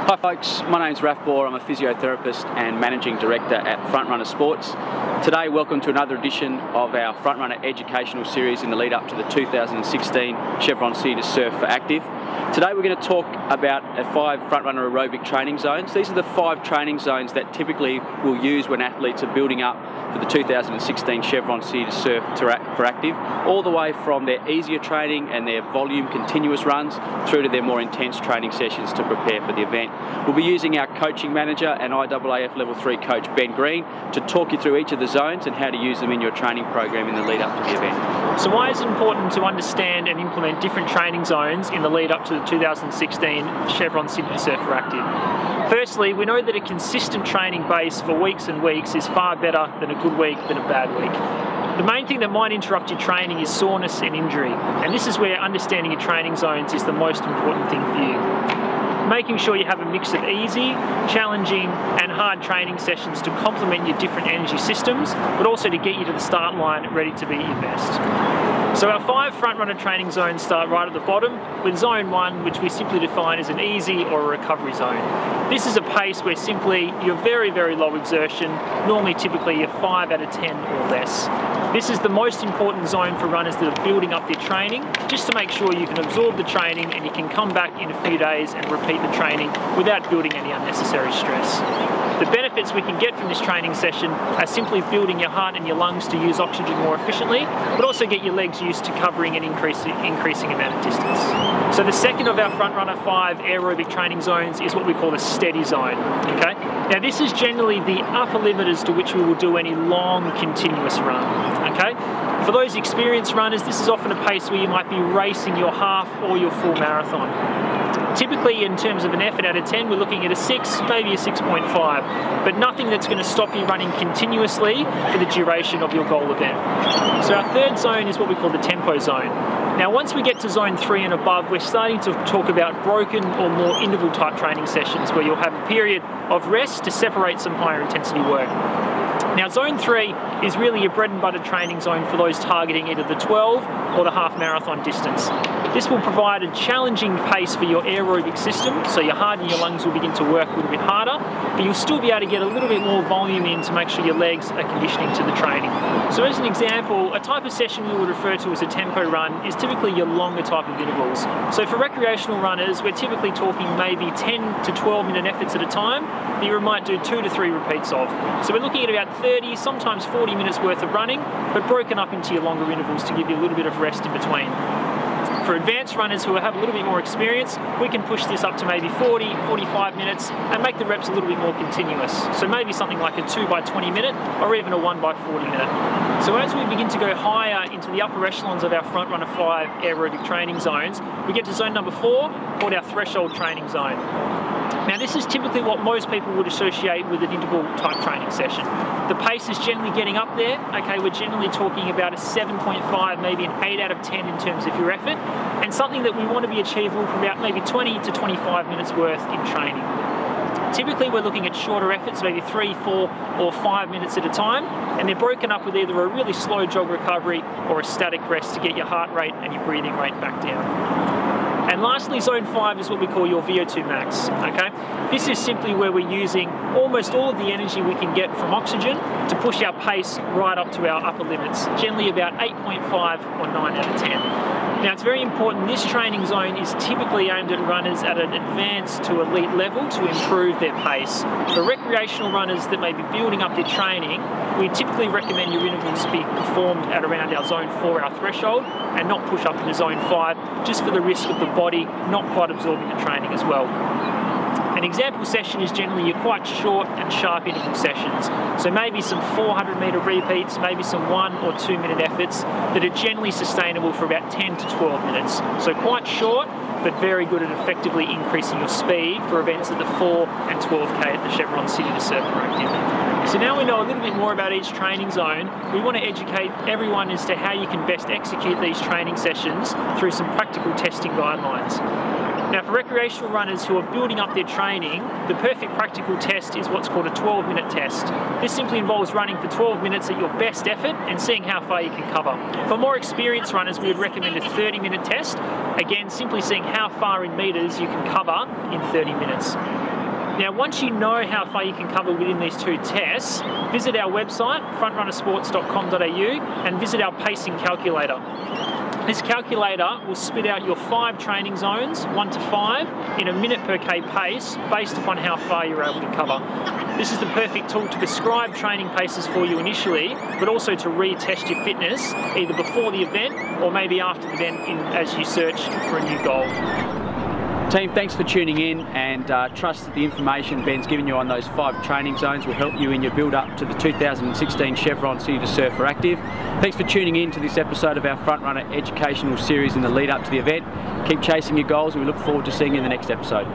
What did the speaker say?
Hi folks, my name's Raf Bohr. I'm a physiotherapist and Managing Director at Frontrunner Sports. Today, welcome to another edition of our Frontrunner educational series in the lead up to the 2016 Chevron City to Surf for Activ. Today we're going to talk about 5 Frontrunner aerobic training zones. These are the 5 training zones that typically we'll use when athletes are building up for the 2016 Chevron City to Surf for Activ, all the way from their easier training and their volume continuous runs through to their more intense training sessions to prepare for the event. We'll be using our coaching manager and IAAF Level 3 coach Ben Green to talk you through each of the zones and how to use them in your training program in the lead up to the event. So why is it important to understand and implement different training zones in the lead up to the 2016 Chevron City to Surf for Activ? Firstly, we know that a consistent training base for weeks and weeks is far better than a good week than a bad week. The main thing that might interrupt your training is soreness and injury, and this is where understanding your training zones is the most important thing for you. Making sure you have a mix of easy, challenging and hard training sessions to complement your different energy systems, but also to get you to the start line ready to be your best. So our 5 Frontrunner training zones start right at the bottom with Zone 1, which we simply define as an easy or a recovery zone. This is a pace where simply you're very, very low exertion, normally typically you're 5 out of 10 or less. This is the most important zone for runners that are building up their training, just to make sure you can absorb the training and you can come back in a few days and repeat the training without building any unnecessary stress. The benefits we can get from this training session are simply building your heart and your lungs to use oxygen more efficiently, but also get your legs used to covering an increasing amount of distance. So the second of our Frontrunner 5 aerobic training zones is what we call a steady zone. Okay? Now this is generally the upper limit as to which we will do any long continuous run. Okay? For those experienced runners, this is often a pace where you might be racing your half or your full marathon. Typically, in terms of an effort out of 10, we're looking at a 6, maybe a 6.5, but nothing that's going to stop you running continuously for the duration of your goal event. So our third zone is what we call the tempo zone. Now, once we get to Zone 3 and above, we're starting to talk about broken or more interval type training sessions where you'll have a period of rest to separate some higher intensity work. Now, Zone 3 is really your bread and butter training zone for those targeting either the 12 or the half marathon distance. This will provide a challenging pace for your aerobic system, so your heart and your lungs will begin to work a little bit harder, but you'll still be able to get a little bit more volume in to make sure your legs are conditioning to the training. So as an example, a type of session we would refer to as a tempo run is typically your longer type of intervals. So for recreational runners, we're typically talking maybe 10 to 12 minute efforts at a time that you might do 2 to 3 repeats of. So we're looking at about 30, sometimes 40 minutes worth of running, but broken up into your longer intervals to give you a little bit of rest in between. For advanced runners who have a little bit more experience, we can push this up to maybe 40, 45 minutes and make the reps a little bit more continuous. So maybe something like a 2 by 20 minute or even a 1 by 40 minute. So as we begin to go higher into the upper echelons of our Frontrunner 5 aerobic training zones, we get to zone number 4, called our threshold training zone. Now this is typically what most people would associate with an interval type training session. The pace is generally getting up there. Okay, we're generally talking about a 7.5, maybe an 8 out of 10 in terms of your effort, and something that we want to be achievable for about maybe 20 to 25 minutes worth in training. Typically we're looking at shorter efforts, maybe 3, 4 or 5 minutes at a time, and they're broken up with either a really slow jog recovery or a static rest to get your heart rate and your breathing rate back down. And lastly, Zone 5 is what we call your VO2 Max, okay? This is simply where we're using almost all of the energy we can get from oxygen to push our pace right up to our upper limits, generally about 8.5 or 9 out of 10. Now it's very important, this training zone is typically aimed at runners at an advanced to elite level to improve their pace. For recreational runners that may be building up their training, we typically recommend your intervals be performed at around our Zone 4, our threshold, and not push up into Zone 5, just for the risk of the body not quite absorbing the training as well. An example session is generally your quite short and sharp interval sessions. So maybe some 400 metre repeats, maybe some 1 or 2 minute efforts that are generally sustainable for about 10 to 12 minutes. So quite short, but very good at effectively increasing your speed for events at the 4 and 12K at the Chevron City to Surf for Activ. So now we know a little bit more about each training zone, we want to educate everyone as to how you can best execute these training sessions through some practical testing guidelines. Now for recreational runners who are building up their training, the perfect practical test is what's called a 12-minute test. This simply involves running for 12 minutes at your best effort and seeing how far you can cover. For more experienced runners, we would recommend a 30-minute test, again simply seeing how far in metres you can cover in 30 minutes. Now, once you know how far you can cover within these 2 tests, visit our website, frontrunnersports.com.au, and visit our pacing calculator. This calculator will spit out your 5 training zones, 1 to 5, in a minute per K pace based upon how far you're able to cover. This is the perfect tool to prescribe training paces for you initially, but also to retest your fitness either before the event or maybe after the event as you search for a new goal. Team, thanks for tuning in, and trust that the information Ben's given you on those 5 training zones will help you in your build up to the 2016 Chevron City to Surfer Active. Thanks for tuning in to this episode of our Front Runner educational series in the lead up to the event. Keep chasing your goals, and we look forward to seeing you in the next episode.